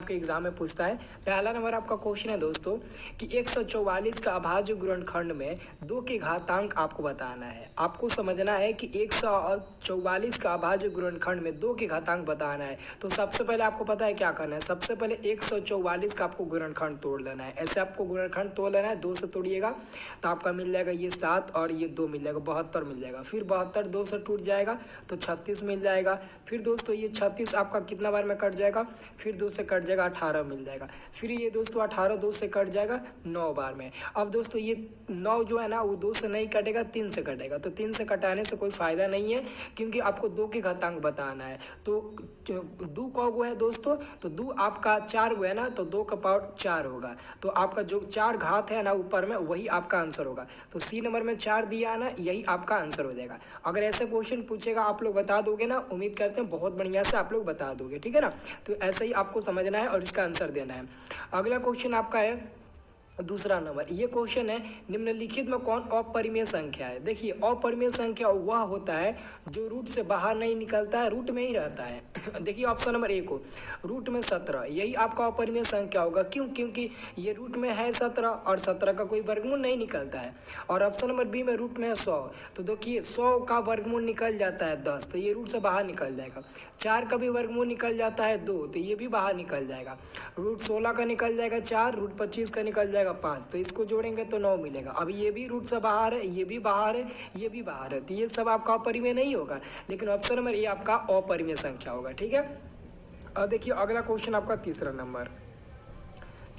आपके एग्जाम में पूछता है। पहला नंबर आपका क्वेश्चन है दोस्तों कि 144 का अभाज्य गुणनखंड में 2 के घातांक आपको बताना है। आपको समझना है कि 144 का अभाज्य गुणनखंड में 2 के घातांक बताना है। तो सबसे पहले आपको पता है क्या करना है, सबसे पहले 144 का आपको गुणनखंड तोड़ लेना है। ऐसे आपको गुणनखंड तोड़ लेना है, 2 से तोड़िएगा तो आपका मिल जाएगा ये 7 और ये 2 मिल जाएगा, 72 मिल जाएगा। फिर 72 2 से टूट जाएगा तो 36 मिल जाएगा। फिर दोस्तों ये 36 आपका कितना बार में कट जाएगा, फिर 2 से कट जाएगा 18 मिल जाएगा। फिर ये दोस्तों 18 2 से कट जाएगा 9 बार में। अब दोस्तों ये 9 जो है ना वो 2 से नहीं कटेगा, 3 से कटेगा। तो 3 से कटाने से कोई फायदा नहीं है क्योंकि आपको 2 के घातांक बताना है। तो 2 का गो है दोस्तों, तो 2 आपका 4 गो है ना, तो 2 का पावर 4 होगा। तो आपका जो 4 घात है ना ऊपर में वही आपका आंसर होगा। तो सी नंबर में 4 दिया है ना, यही आपका आंसर हो जाएगा। अगर ऐसे क्वेश्चन पूछेगा आप लोग बता दोगे ना, उम्मीद करते हैं बहुत बढ़िया से आप लोग बता दोगे, ठीक है ना। तो ऐसे ही आपको समझना है और इसका आंसर देना है। अगला क्वेश्चन आपका है दूसरा नंबर। ये क्वेश्चन है निम्नलिखित में कौन अपरिमेय संख्या है। देखिए अपरिमेय संख्या वह होता है जो रूट से बाहर नहीं निकलता है, रूट में ही रहता है। देखिए ऑप्शन नंबर ए को रूट में 17, यही आपका अपरिमेय संख्या होगा। क्यों? क्योंकि ये रूट में है 17 और 17 का कोई वर्गमूल नहीं निकलता है। और ऑप्शन नंबर बी में रूट में है 100, तो देखिए 100 का वर्गमूल निकल जाता है 10, तो ये रूट से बाहर निकल जाएगा। 4 का भी वर्गमूल निकल जाता है 2, तो ये भी बाहर निकल जाएगा। रूट 16 का निकल जाएगा 4, रूट 25 का निकल जाएगा 5, तो इसको जोड़ेंगे तो 9 मिलेगा। अब ये भी रूट से बाहर है, ये भी बाहर है, ये भी बाहर है, तो ये सब आपका अपरिमेय नहीं होगा, लेकिन ऑप्शन नंबर ये आपका अपरिमेय संख्या होगा, ठीक है। अब देखिए अगला क्वेश्चन आपका तीसरा नंबर।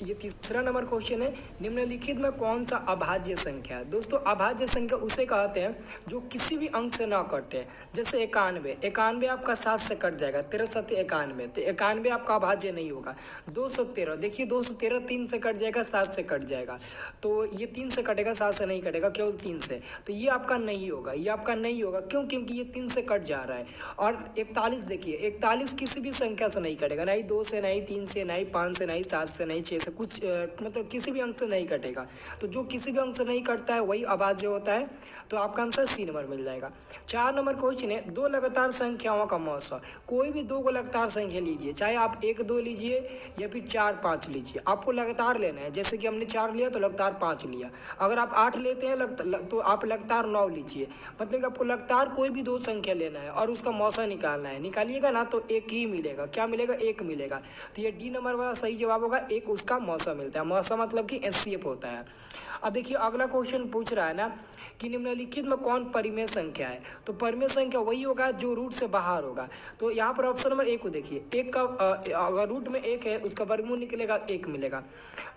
ये तीसरा नंबर क्वेश्चन है निम्नलिखित में कौन सा अभाज्य संख्या है। दोस्तों अभाज्य संख्या उसे कहते हैं जो किसी भी अंक से ना कटे। जैसे 91, 91 आपका 7 से कट जाएगा, 13 7 91, तो 91 आपका अभाज्य नहीं होगा। 213, देखिए 213 3 से कट जाएगा, 7 से कट जाएगा, तो ये 3 से कटेगा, 7 से नहीं कटेगा, केवल 3 से, तो ये आपका नहीं होगा, ये आपका नहीं होगा। क्यों? क्योंकि ये 3 से कट जा रहा है। और 41 देखिए 41 किसी भी संख्या से नहीं कटेगा, नहीं 2 से, नहीं 3 से, नहीं 5 से, नहीं 7 से, नहीं 6 से, कुछ मतलब किसी भी अंक से नहीं कटेगा। तो जो किसी भी अंक से नहीं कटता है वही अभाज्य होता है। तो आपका आंसर सी नंबर मिल जाएगा। 4 नंबर क्वेश्चन है दो लगातार संख्याओं का मौसा। कोई भी 2 को लगातार संख्या लीजिए, चाहे आप 1 2 लीजिए या फिर 4 5 लीजिए, आपको लगातार लेना है। जैसे कि हमने 4 लिया तो लगातार 5 लिया। अगर आप 8 लेते हैं तो आप लगातार 9 लीजिए। मतलब कि आपको लगातार कोई भी 2 संख्या लेना है और उसका मौसा निकालना है। निकालिएगा ना तो 1 ही मिलेगा। क्या मिलेगा? 1 मिलेगा। तो ये डी नंबर वाला सही जवाब होगा, 1 उसका मौसा मिलता है। मौसा मतलब कि एचसीएफ होता है। अब देखिए अगला क्वेश्चन पूछ रहा है ना कि निम्नलिखित में कौन परिमेय संख्या है। तो परिमेय संख्या वही होगा जो रूट से बाहर होगा। तो यहाँ पर ऑप्शन नंबर 1 को देखिए, 1 का अगर रूट में 1 है उसका वर्गमूल निकलेगा 1 मिलेगा।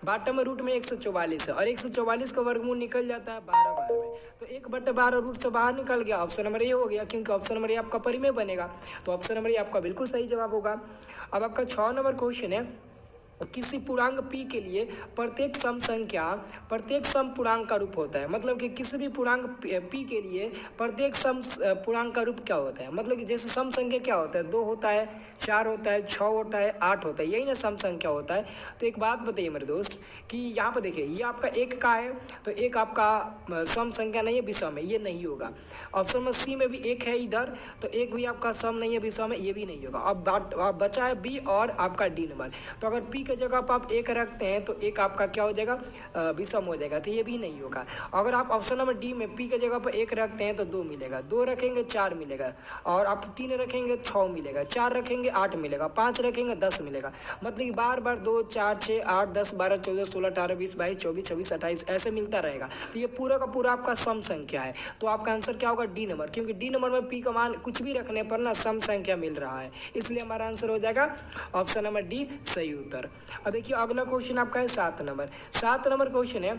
बॉटम में रूट में 144 है और 144 का वर्गमूल निकल जाता है 12 बार में, तो 1/12 रूट से बाहर निकल गया। ऑप्शन नंबर ए हो गया, क्योंकि ऑप्शन नंबर ए आपका परिमेय बनेगा। तो ऑप्शन नंबर ए आपका बिल्कुल सही जवाब होगा। अब आपका 6 नंबर क्वेश्चन है किसी पूर्णांक p के लिए प्रत्येक सम पूर्णांक का रूप होता है। मतलब कि किसी भी पूर्णांक p के लिए प्रत्येक सम पूर्णांक का रूप क्या होता है। मतलब कि जैसे सम संख्या क्या होता है, 2 होता है, 4 होता है, 6 होता है, 8 होता है, यही ना सम संख्या होता है। तो एक बात बताइए मेरे दोस्त कि यहाँ पर देखिए ये आपका 1 का है, तो 1 आपका सम संख्या नहीं है, विषम है, ये नहीं होगा। ऑप्शन नंबर सी में भी 1 है इधर, तो 1 भी आपका सम नहीं है, विषम है, ये भी नहीं होगा। अब बचा है बी और आपका डी नंबर। तो अगर पी के जगह पर आप 1 रखते हैं तो 1 आपका क्या हो जाएगा, विषम हो जाएगा, तो ये भी नहीं होगा। अगर आप ऑप्शन नंबर डी में पी के जगह पर 1 रखते हैं तो 2 मिलेगा, 2 रखेंगे 4 मिलेगा, और आप 3 रखेंगे 6 मिलेगा, 4 रखेंगे 8 मिलेगा, 5 रखेंगे 10 मिलेगा। मतलब कि बार बार 2 4 6 8 10 12 14 16 18 20 22 24 26 28 ऐसे मिलता रहेगा। तो ये पूरा का पूरा आपका सम संख्या है। तो आपका आंसर क्या होगा, डी नंबर, क्योंकि डी नंबर में पी का मान कुछ भी रखने पर ना सम संख्या मिल रहा है, इसलिए हमारा आंसर हो जाएगा ऑप्शन नंबर डी सही उत्तर। अब देखिए अगला क्वेश्चन आपका है 7 नंबर। 7 नंबर क्वेश्चन है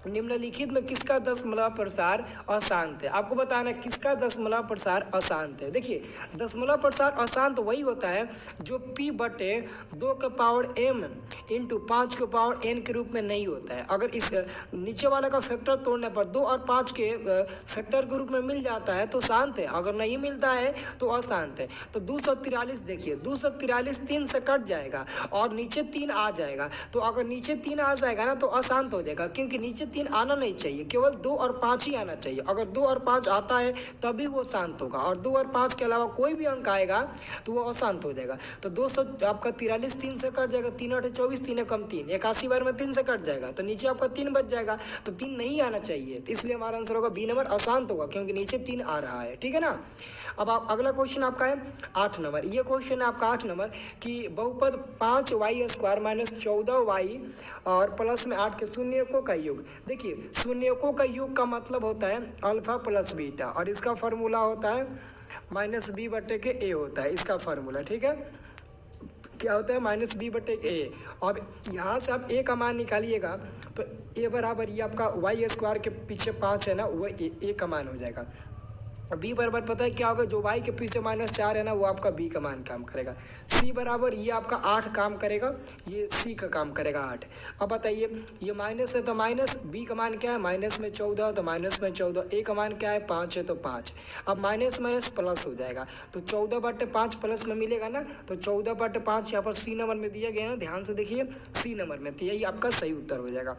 निम्नलिखित में किसका दशमलव प्रसार अशांत है। आपको बताना है किसका दशमलव प्रसार अशांत है। देखिए दशमलव प्रसार अशांत वही होता है जो p बटे 2 के पावर m इंटू 5 के पावर n के रूप में नहीं होता है। अगर इस नीचे वाला का फैक्टर तोड़ने पर 2 और 5 के फैक्टर के रूप में मिल जाता है तो शांत है, अगर नहीं मिलता है तो अशांत है। तो 243 देखिए 243 3 से कट जाएगा और नीचे 3 आ जाएगा। तो अगर नीचे 3 आ जाएगा ना तो अशांत हो जाएगा, क्योंकि नीचे 3 आना नहीं चाहिए, केवल 2 और 5 ही आना चाहिए। अगर 2 और 5 आता है तभी वो शांत होगा, और 2 और 5 के अलावा कोई भी अंक आएगा तो वो अशांत हो जाएगा। तो 200 आपका 43 3 से कट जाएगा, 3 8 24, 3 कम 3, 81 बार में 3 से कट जाएगा, तो नीचे आपका 3 बच जाएगा, तो 3 नहीं आना चाहिए। तो इसलिए हमारा आंसर होगा बी नंबर, अशांत होगा, क्योंकि नीचे 3 आ रहा है। ठीक है ना। अब आप अगला क्वेश्चन आपका है 8 नंबर। ये क्वेश्चन है आपका 8 नंबर कि बहुपद 5y² माइनस 14y और प्लस में 8 के शून्यकों का योग। देखिए, शून्यकों का योग का मतलब होता है अल्फा प्लस बीटा, और इसका फॉर्मूला होता है माइनस बी बटे के ए होता है इसका फॉर्मूला। ठीक है, क्या होता है माइनस बी बटे ए। अब यहाँ से आप ए का मान निकालिएगा तो ए बराबर ये आपका y² के पीछे 5 है ना, वो ए का मान हो जाएगा। बी बराबर पता है क्या होगा, जो y के पीछे -4 है ना, वो आपका बी का मान काम करेगा। सी बराबर ये आपका 8 काम करेगा, ये सी का काम करेगा 8। अब बताइए, ये माइनस है तो माइनस, बी का मान क्या है माइनस में 14, तो माइनस में 14, ए का मान क्या है 5 है तो 5। अब माइनस माइनस प्लस हो जाएगा, तो 14/5 प्लस में मिलेगा ना, तो 14/5 यहाँ पर सी नंबर में दिया गया है, ध्यान से देखिए सी नंबर में, तो यही आपका सही उत्तर हो जाएगा।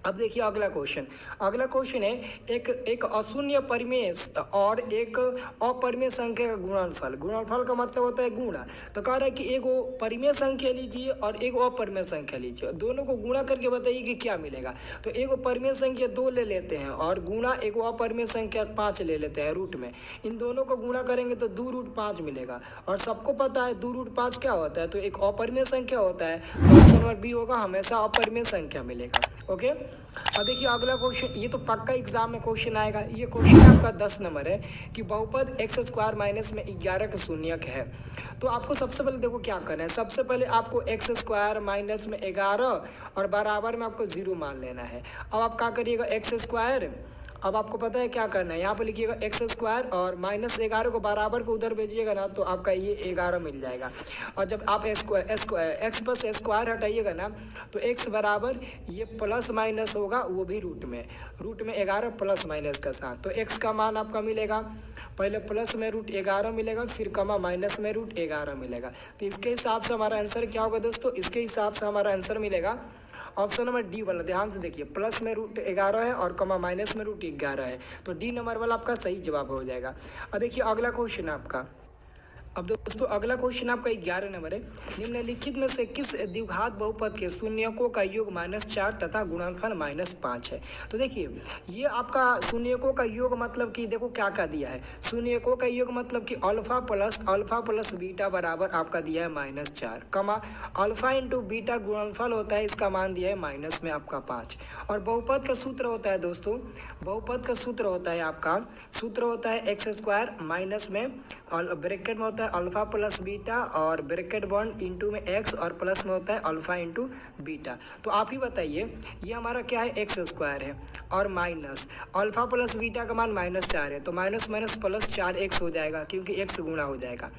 अब देखिए अगला क्वेश्चन है एक अशून्य परिमेय और एक अपरिमेय संख्या का गुणनफल का मतलब होता है गुणा। तो कह रहा है कि एक परिमेय संख्या लीजिए और एक अपरिमेय संख्या लीजिए, दोनों को गुणा करके बताइए कि क्या मिलेगा। तो एक परिमेय संख्या 2 ले लेते हैं और गुणा एक अपरिमेय संख्या 5 ले लेते हैं रूट में। इन दोनों को गुणा करेंगे तो 2√5 मिलेगा, और सबको पता है 2√5 क्या होता है, तो एक अपरिमेय संख्या होता है, तो ऑप्शन नंबर बी होगा, हमेशा अपरिमेय संख्या मिलेगा। ओके। अब देखिए अगला क्वेश्चन, ये तो पक्का एग्जाम में क्वेश्चन आएगा। ये क्वेश्चन आपका 10 नंबर है कि बहुपद x² माइनस में 11 का शून्यक है। तो आपको सबसे पहले देखो क्या करना है, सबसे पहले आपको x² माइनस में 11 और बराबर में आपको 0 मान लेना है। अब आप क्या करिएगा, x², अब आपको पता है क्या करना है, यहाँ पर लिखिएगा x² और -11 को बराबर को उधर भेजिएगा ना, तो आपका ये 11 मिल जाएगा। और जब आप x प्लस स्क्वायर हटाइएगा ना, तो x बराबर ये प्लस माइनस होगा, वो भी रूट में 11 प्लस माइनस का साथ। तो x का मान आपका मिलेगा, पहले प्लस में √11 मिलेगा, फिर कमा माइनस में √11 मिलेगा। तो इसके हिसाब से हमारा आंसर क्या होगा दोस्तों, इसके हिसाब से हमारा आंसर मिलेगा ऑप्शन नंबर डी वाला। ध्यान से देखिए, प्लस में √11 है और कमा माइनस में √11 है, तो डी नंबर वाला आपका सही जवाब हो जाएगा। अब देखिए अगला क्वेश्चन आपका, अब दोस्तों अगला क्वेश्चन आपका 11 नंबर है, निम्नलिखित में से किस द्विघात बहुपद के शून्यकों का योग -4 तथा गुणनफल -5 है। तो देखिए ये आपका शून्यकों का योग मतलब कि देखो क्या क्या दिया है, शून्यकों का योग मतलब कि अल्फा प्लस बीटा बराबर आपका दिया है -4, कमा अल्फा इंटू बीटा गुणनफल होता है, इसका मान दिया है माइनस में आपका 5। और बहुपद का सूत्र होता है दोस्तों, बहुपद का सूत्र होता है आपका, सूत्र होता है x² माइनस में ब्रैकेट में होता है अल्फा प्लस बीटा और ब्रैकेट बॉन्ड इंटू में x और प्लस में होता है अल्फा इंटू बीटा। तो आप ही बताइए, ये हमारा क्या है x² है और माइनस अल्फा प्लस बीटा का मान -4 है, तो माइनस माइनस प्लस 4x हो जाएगा, क्योंकि x गुणा हो जाएगा।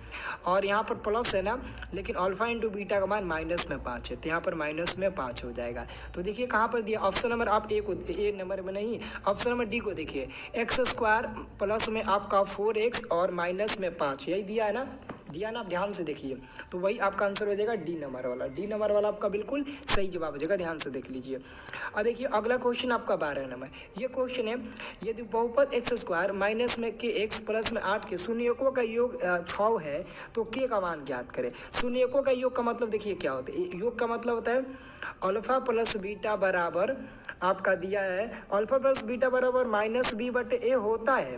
और यहाँ पर प्लस है ना, लेकिन अल्फा इंटू बीटा का मान माइनस में 5 है, तो यहाँ पर माइनस में 5 हो जाएगा। तो देखिए कहाँ पर दिया, ऑप्शन नंबर आप ए नंबर में नहीं, ऑप्शन नंबर डी को देखिए, x² प्लस में आपका 4x और माइनस में 5, यही दिया है ना, आप ध्यान से देखिए, तो वही आपका आंसर हो जाएगा डी नंबर वाला आपका बिल्कुल सही जवाब हो जाएगा, ध्यान से देख लीजिए। अब देखिए अगला क्वेश्चन आपका 12 नंबर, ये क्वेश्चन है, यदि बहुपद x² माइनस में के x प्लस में 8 के शून्यकों का योग 6 है, तो के का मान ज्ञात करें। शून्यकों का योग का मतलब देखिए क्या होता है, योग का मतलब होता है अल्फा प्लस बीटा बराबर आपका दिया है, अल्फा प्लस बीटा बराबर -b/a होता है,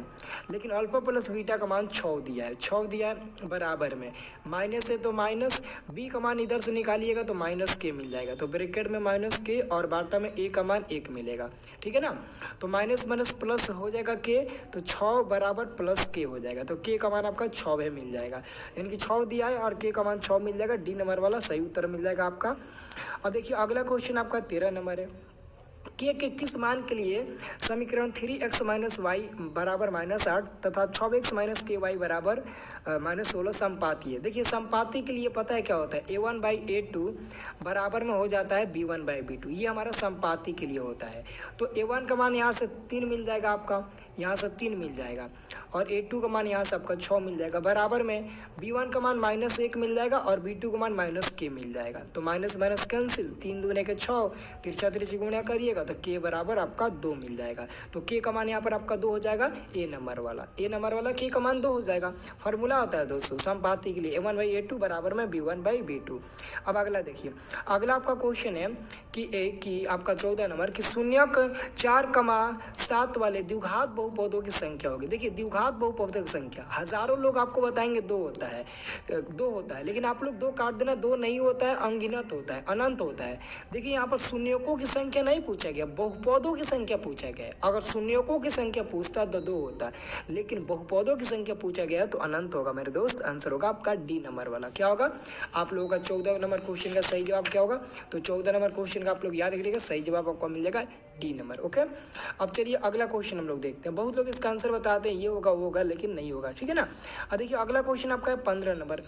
लेकिन अल्फा प्लस बीटा का मान 6 दिया है बराबर में, माइनस है तो माइनस, बी का मान इधर से निकालिएगा तो -k मिल जाएगा, तो ब्रैकेट में -k और बाटा में a का मान 1 मिलेगा, ठीक है ना। तो माइनस माइनस प्लस हो जाएगा k, तो 6 बराबर प्लस k हो जाएगा, तो k का मान आपका 6 मिल जाएगा, यानी कि 6 दिया है और k का मान 6 मिल जाएगा, डी नंबर वाला सही उत्तर मिल जाएगा आपका। अब देखिए अगला क्वेश्चन आपका 13 नंबर है, के किस मान के लिए समीकरण 3x - y बराबर -8 तथा 6x - ky बराबर -16 समपाती है। देखिए समपाती के लिए पता है क्या होता है, a1/a2 बराबर में हो जाता है b1/b2, ये हमारा समपाती के लिए होता है। तो a1 का मान यहाँ से 3 मिल जाएगा आपका, यहाँ से 3 मिल जाएगा, और a2 का मान यहाँ से आपका 6 मिल जाएगा, बराबर में b1 का मान -1 मिल जाएगा और b2 का मान -k मिल जाएगा। तो माइनस माइनस कैंसिल, 3 दूने के 6, तिरछा तिरछी गुणा करिएगा तो के बराबर आपका 2 मिल जाएगा। तो के का मान यहाँ पर आपका 2 हो जाएगा, ए नंबर वाला के का मान 2 हो जाएगा। फॉर्मूला होता है दोस्तों समपाती के लिए a1/a2 बराबर में b1/b2। अब अगला देखिए, अगला आपका क्वेश्चन है कि आपका 14 नंबर कि शून्यक 4,7 वाले द्विघात बहुपदों की संख्या होगी। देखिए द्विघात बहुपदों की संख्या हजारों लोग आपको बताएंगे 2 होता है, लेकिन आप लोग 2 काट देना, 2 नहीं होता है, अनगिनत होता है, अनंत होता है। देखिए यहाँ पर शून्यकों की संख्या नहीं पूछा गया, बहुपदों की संख्या पूछा गया है। अगर शून्यकों की संख्या पूछता तो 2 होता, लेकिन बहुपदों की संख्या पूछा गया तो अनंत होगा मेरे दोस्त। आंसर होगा आपका डी नंबर वाला। क्या होगा आप लोगों का 14 नंबर क्वेश्चन का सही जवाब क्या होगा? तो 14 नंबर क्वेश्चन का आप लोग याद रखिएगा, सही जवाब आपको मिल जाएगा डी नंबर। ओके, अब चलिए अगला क्वेश्चन हम लोग देखते हैं। बहुत लोग इसका आंसर बताते हैं ये होगा वो होगा, लेकिन नहीं होगा, ठीक है ना। अब देखिए अगला क्वेश्चन आपका है 15 नंबर,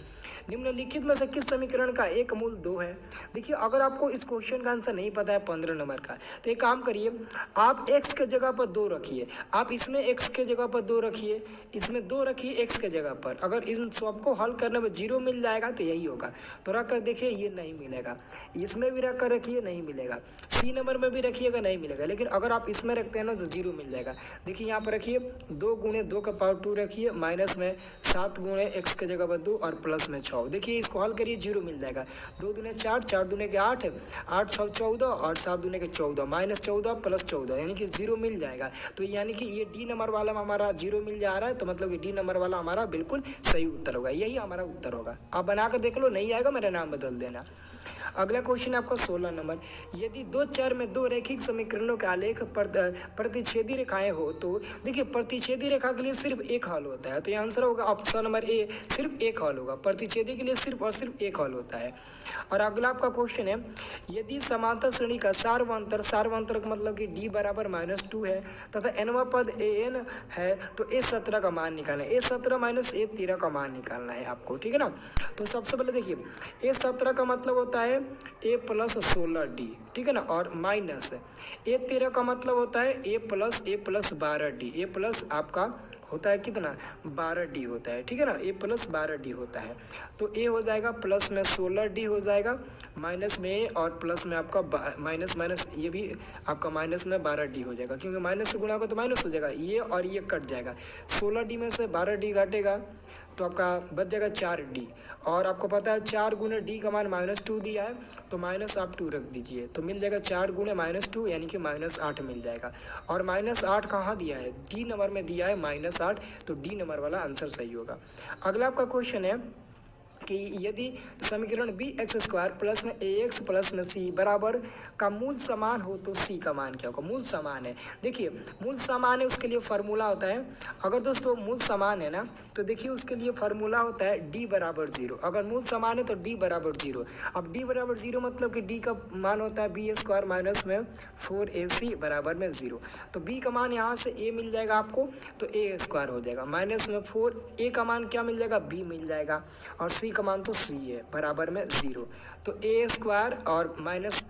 निम्नलिखित में से किस समीकरण का एक मूल 2 है? देखिए अगर आपको इस क्वेश्चन का आंसर नहीं पता है 15 नंबर का, तो एक काम करिए, आप x के जगह पर 2 रखिए, आप इसमें x के जगह पर 2 रखिए, इसमें 2 रखिए x के जगह पर। अगर इन सबको हल करने में 0 मिल जाएगा तो यही होगा। तो रख कर देखिए ये नहीं मिलेगा, इसमें भी रख कर रखिए नहीं मिलेगा, सी नंबर में भी रखिएगा नहीं मिलेगा, लेकिन अगर आप इसमें रखते हैं ना तो 0 मिल जाएगा। देखिए यहाँ पर रखिए 2 गुणे 2 का पावर 2 रखिए, माइनस में 7 गुणे x के जगह पर 2 और प्लस में 6। देखिए इसको हल करिए 0 मिल जाएगा। 2 दूने 4, 4 दूने के 8, 8 6 14 और 7 दूने के 14, माइनस 14 प्लस 14 यानी कि 0 मिल जाएगा। तो यानी कि ये डी नंबर वाला हमारा 0 मिल जा रहा है, तो मतलब कि डी नंबर वाला हमारा बिल्कुल सही उत्तर होगा, यही हमारा उत्तर होगा। आप बनाकर देख लो, नहीं आएगा मेरा नाम बदल देना। अगला क्वेश्चन आपका 16 नंबर, यदि 2 चर में 2 रैखिक समीकरणों के आलेख प्रतिच्छेदी रेखाएं हो तो देखिए प्रतिच्छेदी रेखा के लिए सिर्फ एक हल होता है, तो ये आंसर होगा ऑप्शन नंबर ए, सिर्फ एक हल होगा। प्रतिच्छेदी के लिए सिर्फ और सिर्फ एक हल होता है। और अगला आपका क्वेश्चन है, यदि समांतर श्रेणी का सार्वंतर का मतलब कि डी बराबर -2 है तथा nवां पद an है, तो a17 का मान निकालना है। a17 माइनस a13 का मान निकालना है आपको, ठीक है ना। तो सबसे पहले देखिए a17 का मतलब होता है a प्लस 16d, ठीक है ना, और माइनस a13 का मतलब होता है a plus 12d। a plus आपका होता है कितना 12d होता है, ठीक है ना, a प्लस 12d होता है। तो a हो जाएगा प्लस में 16d हो जाएगा, माइनस में a और प्लस में आपका माइनस ये भी आपका माइनस में 12d हो जाएगा, क्योंकि माइनस से गुणा होगा तो माइनस हो जाएगा, ये और ये कट जाएगा। 16d में से 12d घटेगा तो आपका बच जाएगा 4d, और आपको पता है 4 गुणे d का मान -2 दिया है, तो माइनस आप 2 रख दीजिए, तो मिल जाएगा 4 गुणे -2 यानी कि -8 मिल जाएगा। और -8 कहाँ दिया है? डी नंबर में दिया है -8, तो डी नंबर वाला आंसर सही होगा। अगला आपका क्वेश्चन है कि यदि समीकरण bx² प्लस में ax प्लस में c बराबर का मूल समान हो तो c का मान क्या होगा? मूल समान है, देखिए मूल समान है उसके लिए फार्मूला होता है। अगर दोस्तों मूल समान है ना, तो देखिए उसके लिए फार्मूला होता है d बराबर 0। अगर मूल समान है तो d बराबर 0। अब d बराबर 0 मतलब कि d का मान होता है b² माइनस में 4ac बराबर में 0। तो b का मान यहाँ से a मिल जाएगा आपको, तो a² हो जाएगा, माइनस में 4, a का मान क्या मिल जाएगा? b मिल जाएगा, और c का मान तो c है बराबर में 0। तो a² और माइनस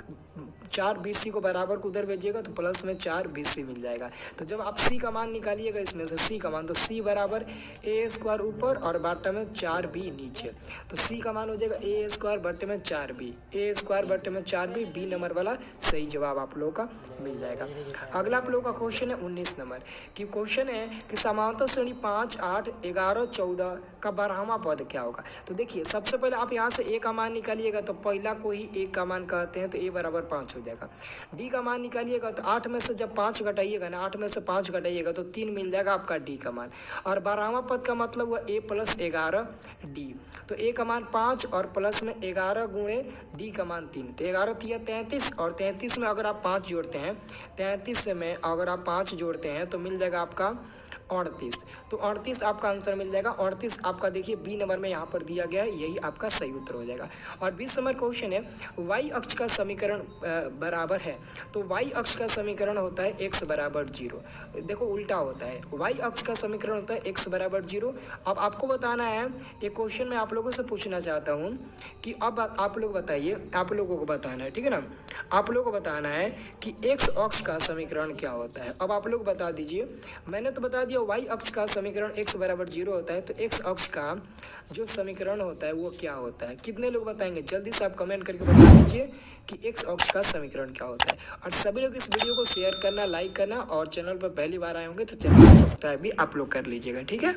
4 bc को बराबर को उधर भेजिएगा तो प्लस में 4 bc मिल जाएगा। तो जब आप c का मान निकालिएगा इसमें से c का मान, तो c बराबर a² ऊपर और बट्टे में 4b नीचे, तो c का मान हो जाएगा a² बट्टे में 4b, a² बट्टे में 4b, बी नंबर वाला सही जवाब आप लोगों का मिल जाएगा। अगला आप लोगों का क्वेश्चन है 19 नंबर की क्वेश्चन है कि समांतर श्रेणी 5, 8, 11, 14 का 12वां पद क्या होगा? तो देखिए सबसे पहले आप यहाँ से a का मान निकालिएगा, तो पहला को ही a का मान कहते हैं, तो a बराबर 5 हो जाएगा। d का मान निकालिएगा तो 8 में से जब 5 घटाइएगा ना, 8 में से 5 घटाइएगा तो 3 मिल जाएगा आपका d का मान। और 12वां पद का मतलब हुआ a प्लस 11d, तो a का मान 5 और प्लस में 11 गुणे d का मान 3, तो 11 3 33, और 33 में अगर आप 5 जोड़ते हैं, 33 में अगर आप 5 जोड़ते हैं तो मिल जाएगा आपका 38। तो 38 आपका आंसर मिल जाएगा। 38 आपका देखिए बी नंबर में यहाँ पर दिया गया है, यही आपका सही उत्तर हो जाएगा। और 20 नंबर क्वेश्चन है, y अक्ष का समीकरण बराबर है, तो y अक्ष का समीकरण होता है x बराबर 0। देखो उल्टा होता है, y अक्ष का समीकरण होता है x बराबर 0। अब आपको बताना है, एक क्वेश्चन मैं आप लोगों से पूछना चाहता हूँ कि अब आप लोग बताइए, आप लोगों को बताना है, ठीक है ना। आप लोग को बताना है कि एक्स अक्ष का समीकरण क्या होता है। अब आप लोग बता दीजिए, मैंने तो बता दिया वाई अक्ष का समीकरण x बराबर 0 होता है, तो एक्स अक्ष का जो समीकरण होता है वो क्या होता है। कितने लोग बताएंगे, जल्दी से आप कमेंट करके बता दीजिए कि एक्स अक्ष का समीकरण क्या होता है। और सभी लोग इस वीडियो को शेयर करना, लाइक करना, और चैनल पर पहली बार आए होंगे तो चैनल को सब्सक्राइब भी आप लोग कर लीजिएगा, ठीक है।